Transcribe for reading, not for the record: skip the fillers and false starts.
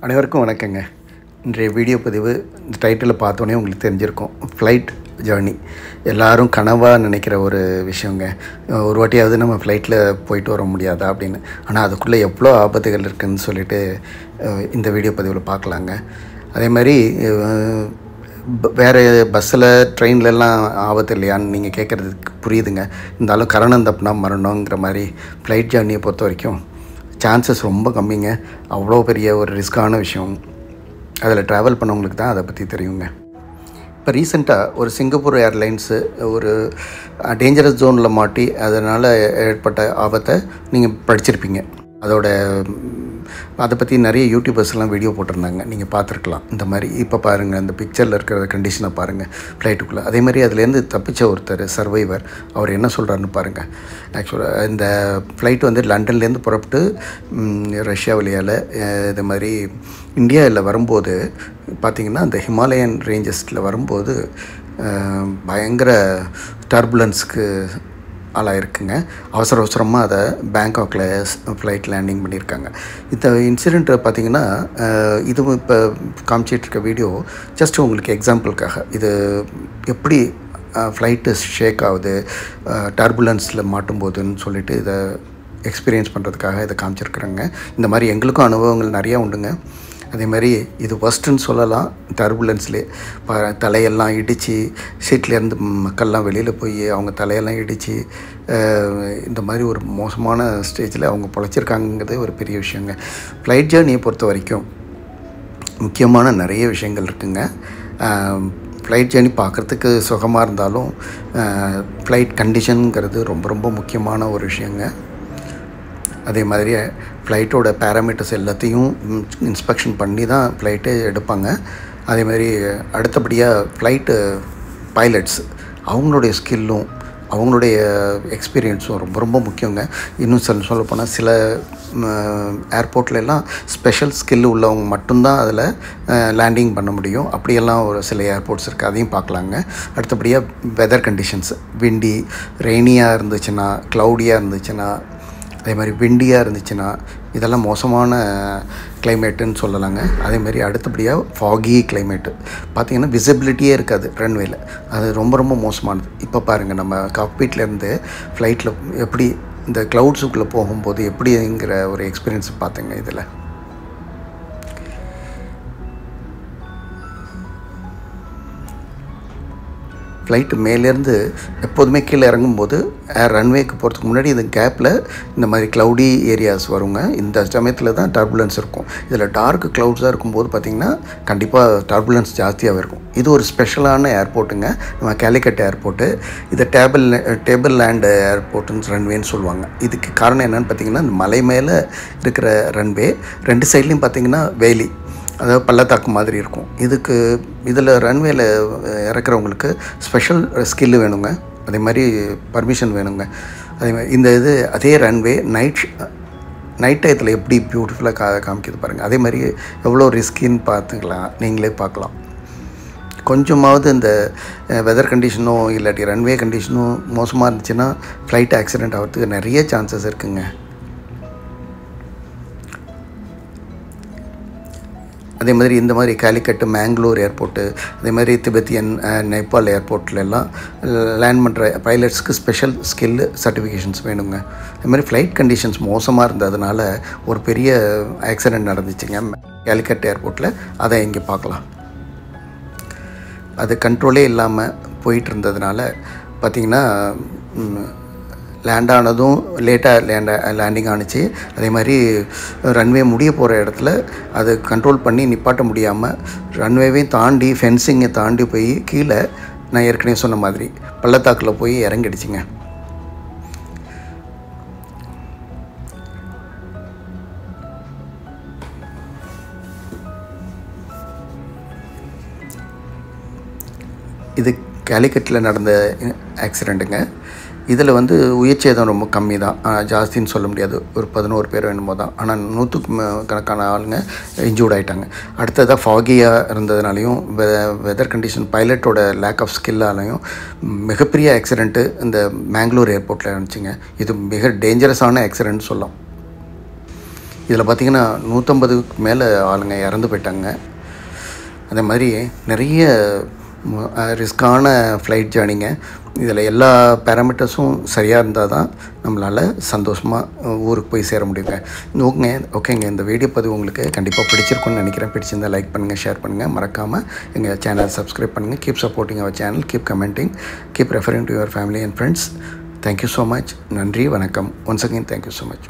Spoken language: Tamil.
அனைவருக்கும் வணக்கங்க. இன்றைய வீடியோ பதிவு இந்த டைட்டிலை பார்த்தோன்னே உங்களுக்கு தெரிஞ்சிருக்கும். ஃப்ளைட் ஜேர்னி எல்லோரும் கனவாக நினைக்கிற ஒரு விஷயங்க. ஒரு வாட்டியாவது நம்ம ஃப்ளைட்டில் போயிட்டு வர முடியாதா அப்படின்னு. ஆனால் அதுக்குள்ளே எவ்வளோ ஆபத்துகள் இருக்குதுன்னு சொல்லிட்டு இந்த வீடியோ பதிவில் பார்க்கலாங்க. அதே மாதிரி வேறு பஸ்ஸில் ட்ரெயின்லலாம் ஆபத்து இல்லையான்னு நீங்கள் கேட்குறதுக்கு புரியுதுங்க. இருந்தாலும் கரணம் தப்புனா மரணங்கிற மாதிரி ஃப்ளைட் ஜேர்னியை பொறுத்த வரைக்கும் சான்சஸ் ரொம்ப கம்மிங்க. அவ்வளோ பெரிய ஒரு ரிஸ்க்கான விஷயம். அதில் ட்ராவல் பண்ணவங்களுக்கு தான் அதை பற்றி தெரியுங்க. இப்போ ரீசெண்டாக ஒரு சிங்கப்பூர் ஏர்லைன்ஸு ஒரு டேஞ்சரஸ் ஜோனில் மாட்டி அதனால் ஏற்பட்ட ஆபத்தை நீங்கள் படிச்சிருப்பீங்க. அதை பற்றி நிறைய யூடியூபர்ஸ்லாம் வீடியோ போட்டிருந்தாங்க, நீங்கள் பார்த்துருக்கலாம். இந்த மாதிரி இப்போ பாருங்கள், அந்த பிக்சரில் இருக்கிற கண்டிஷனை பாருங்கள் ஃப்ளைட்டுக்குள்ளே. அதே மாதிரி அதுலேருந்து தப்பிச்ச ஒருத்தர் சர்வைவர், அவர் என்ன சொல்கிறாருன்னு பாருங்கள். ஆக்சுவலாக இந்த ஃப்ளைட் வந்து லண்டன்லேருந்து புறப்பட்டு ரஷ்யா வழியால் இது மாதிரி இந்தியாவில் வரும்போது பார்த்திங்கன்னா அந்த ஹிமாலயன் ரேஞ்சஸில் வரும்போது பயங்கர டர்புலன்ஸுக்கு ஆளாயிருக்குங்க. அவசரமாக அதை பேங்காக்கில் ஃப்ளைட் லேண்டிங் பண்ணியிருக்காங்க. இந்த இன்சிடெண்ட்டை பார்த்திங்கன்னா இது இப்போ காமிச்சிட்ருக்க வீடியோ ஜஸ்ட் உங்களுக்கு எக்ஸாம்பிளுக்காக, இது எப்படி ஃப்ளைட்டு ஷேக் ஆகுது டர்புலன்ஸில் மாட்டும்போதுன்னு சொல்லிட்டு இதை எக்ஸ்பீரியன்ஸ் பண்ணுறதுக்காக இதை காமிச்சிருக்குறேங்க. இந்த மாதிரி எங்களுக்கும் அனுபவங்கள் நிறையா உண்டுங்க. அதே மாதிரி இது ஃபஸ்ட்டுன்னு சொல்லலாம். டர்புலன்ஸ்லேயே தலையெல்லாம் இடித்து சீட்லேருந்து மக்கள்லாம் வெளியில் போய் அவங்க தலையெல்லாம் இடித்து இந்த மாதிரி ஒரு மோசமான ஸ்டேஜில் அவங்க பொழைச்சிருக்காங்கிறது ஒரு பெரிய விஷயங்க. ஃப்ளைட் ஜேர்னியை பொறுத்த வரைக்கும் முக்கியமான நிறைய விஷயங்கள் இருக்குங்க. ஃப்ளைட் ஜேர்னி பார்க்குறதுக்கு சுகமாக இருந்தாலும் ஃப்ளைட் கண்டிஷனுங்கிறது ரொம்ப ரொம்ப முக்கியமான ஒரு விஷயங்க. அதே மாதிரி ஃப்ளைட்டோட பேராமீட்டர்ஸ் எல்லாத்தையும் இன்ஸ்பெக்ஷன் பண்ணி தான் ஃப்ளைட்டே எடுப்பாங்க. அதே மாதிரி அடுத்தபடியாக ஃப்ளைட்டு பைலட்ஸ் அவங்களுடைய ஸ்கில்லும் அவங்களுடைய எக்ஸ்பீரியன்ஸும் ரொம்ப ரொம்ப முக்கியங்க. இன்னும் சொல்லப்போனால் சில ஏர்போர்ட்லலாம் ஸ்பெஷல் ஸ்கில் உள்ளவங்க மட்டும்தான் அதில் லேண்டிங் பண்ண முடியும். அப்படியெல்லாம் ஒரு சில ஏர்போர்ட்ஸ் இருக்குது, அதையும் பார்க்கலாங்க. அடுத்தபடியாக வெதர் கண்டிஷன்ஸ், விண்டி ரெய்னியாக இருந்துச்சுன்னா, க்ளவுடியாக இருந்துச்சுன்னா, அதே மாதிரி விண்டியாக இருந்துச்சுன்னா, இதெல்லாம் மோசமான கிளைமேட்டுன்னு சொல்லலாங்க. அதேமாதிரி அடுத்தபடியாக ஃபாகி கிளைமேட்டு பார்த்திங்கன்னா விசிபிலிட்டியே இருக்காது ரன்வேயில், அது ரொம்ப ரொம்ப மோசமானது. இப்போ பாருங்கள், நம்ம காக்பீட்லேருந்து ஃப்ளைட்டில் எப்படி இந்த க்ளவுட்ஸுக்குள்ளே போகும்போது எப்படிங்கிற ஒரு எக்ஸ்பீரியன்ஸ் பார்த்துங்க. இதில் ஃப்ளைட்டு மேலேருந்து எப்போதுமே கீழே இறங்கும்போது ரன்வேக்கு போகிறதுக்கு முன்னாடி இந்த கேப்பில் இந்த மாதிரி க்ளவுடி ஏரியாஸ் வருங்க. இந்த சமயத்தில் தான் டர்புலன்ஸ் இருக்கும். இதில் டார்க் க்ளவுட்ஸாக இருக்கும்போது பார்த்திங்கன்னா கண்டிப்பாக டர்புலன்ஸ் ஜாஸ்தியாக இருக்கும். இது ஒரு ஸ்பெஷலான ஏர்போர்ட்டுங்க, நம்ம கேலிக்கட் ஏர்போர்ட்டு. இதை டேபிள் லேண்டு ஏர்போர்ட்டுன்னு ரன்வேன்னு சொல்லுவாங்க. இதுக்கு காரணம் என்னென்னு பார்த்திங்கன்னா, இந்த மலை மேலே இருக்கிற ரன்வே, ரெண்டு சைட்லேயும் பார்த்திங்கன்னா வேலி, அதாவது பள்ளத்தாக்கு மாதிரி இருக்கும். இதில் ரன்வேல இறக்குறவங்களுக்கு ஸ்பெஷல் ஸ்கில்லு வேணுங்க. அதே மாதிரி பர்மிஷன் வேணுங்க. அதே மாதிரி அதே ரன்வே நைட் டயத்தில் எப்படி பியூட்டிஃபுல்லாக காமிக்கிது பாருங்கள். அதே மாதிரி எவ்வளோ ரிஸ்கின்னு பார்த்துக்கலாம், நீங்களே பார்க்கலாம். கொஞ்சமாவது இந்த வெதர் கண்டிஷனோ இல்லாட்டி ரன்வே கண்டிஷனோ மோசமாக இருந்துச்சுன்னா ஃப்ளைட் ஆக்சிடெண்ட் ஆகிறதுக்கு நிறைய சான்சஸ் இருக்குங்க. அதே மாதிரி இந்த மாதிரி கேலிக்கட்டு, மேங்களூர் ஏர்போர்ட்டு, அதே மாதிரி திபெத்தியன், நேபாள் ஏர்போர்ட்லலாம் லேண்ட் பண்ணுற பைலட்ஸ்க்கு ஸ்பெஷல் ஸ்கில்லு சர்டிஃபிகேஷன்ஸ் வேணுங்க. அதே மாதிரி ஃப்ளைட் கண்டிஷன்ஸ் மோசமாக இருந்ததுனால ஒரு பெரிய ஆக்சிடெண்ட் நடந்துச்சுங்க கேலிக்கட் ஏர்போர்ட்டில். அதை இங்கே பார்க்கலாம். அது கண்ட்ரோலே இல்லாமல் போயிட்டு இருந்ததுனால பார்த்திங்கன்னா லேண்ட் ஆனதும் லேட்டாக லேண்டிங் ஆணுச்சு. அதே மாதிரி ரன்வே முடிய போகிற இடத்துல அது கண்ட்ரோல் பண்ணி நிப்பாட்ட முடியாமல் ரன்வேவையும் தாண்டி ஃபென்சிங்கை தாண்டி போய் கீழே நான் ஏற்கனவே சொன்ன மாதிரி பள்ளத்தாக்கில் போய் இறங்கிடுச்சிங்க. இது கேலிக்கட்டில் நடந்த ஆக்சிடெண்ட்டுங்க. இதில் உயிர் சேதம் ரொம்ப கம்மி தான், ஜாஸ்தின்னு சொல்ல முடியாது. ஒரு 11 பேர் வேணுமோ தான். ஆனால் 100க்கு கணக்கான ஆளுங்க இன்ஜூர்ட் ஆகிட்டாங்க. அடுத்ததாக ஃபாகியாக இருந்ததுனாலையும் வெதர் கண்டிஷன், பைலட்டோட லேக் ஆஃப் ஸ்கில்லாலையும் மிகப்பெரிய ஆக்சிடெண்ட்டு இந்த மேங்களூர் ஏர்போர்ட்டில் இருந்துச்சுங்க. இது மிக டேஞ்சரஸான ஆக்சிடெண்ட் சொல்லலாம். இதில் பார்த்திங்கன்னா 150க்கு மேலே ஆளுங்க இறந்து போயிட்டாங்க. அதே மாதிரி நிறைய ரிஸ்க்கான ஃப்ளைட் ஜேர்னிங்க. இதில் எல்லா பேராமீட்டர்ஸும் சரியாக இருந்தால் தான் நம்மளால் சந்தோஷமாக ஊருக்கு போய் சேர முடியுங்க. ஓகேங்க, இந்த வீடியோ பதிவு உங்களுக்கு கண்டிப்பாக பிடிச்சிருக்குன்னு நினைக்கிறேன். பிடிச்சிருந்தால் லைக் பண்ணுங்கள், ஷேர் பண்ணுங்கள், மறக்காமல் எங்கள் சேனல் சப்ஸ்கிரைப் பண்ணுங்கள். Keep supporting our channel, keep commenting, keep referring to your family and friends. Thank you so much. நன்றி, வணக்கம். Once again thank you so much.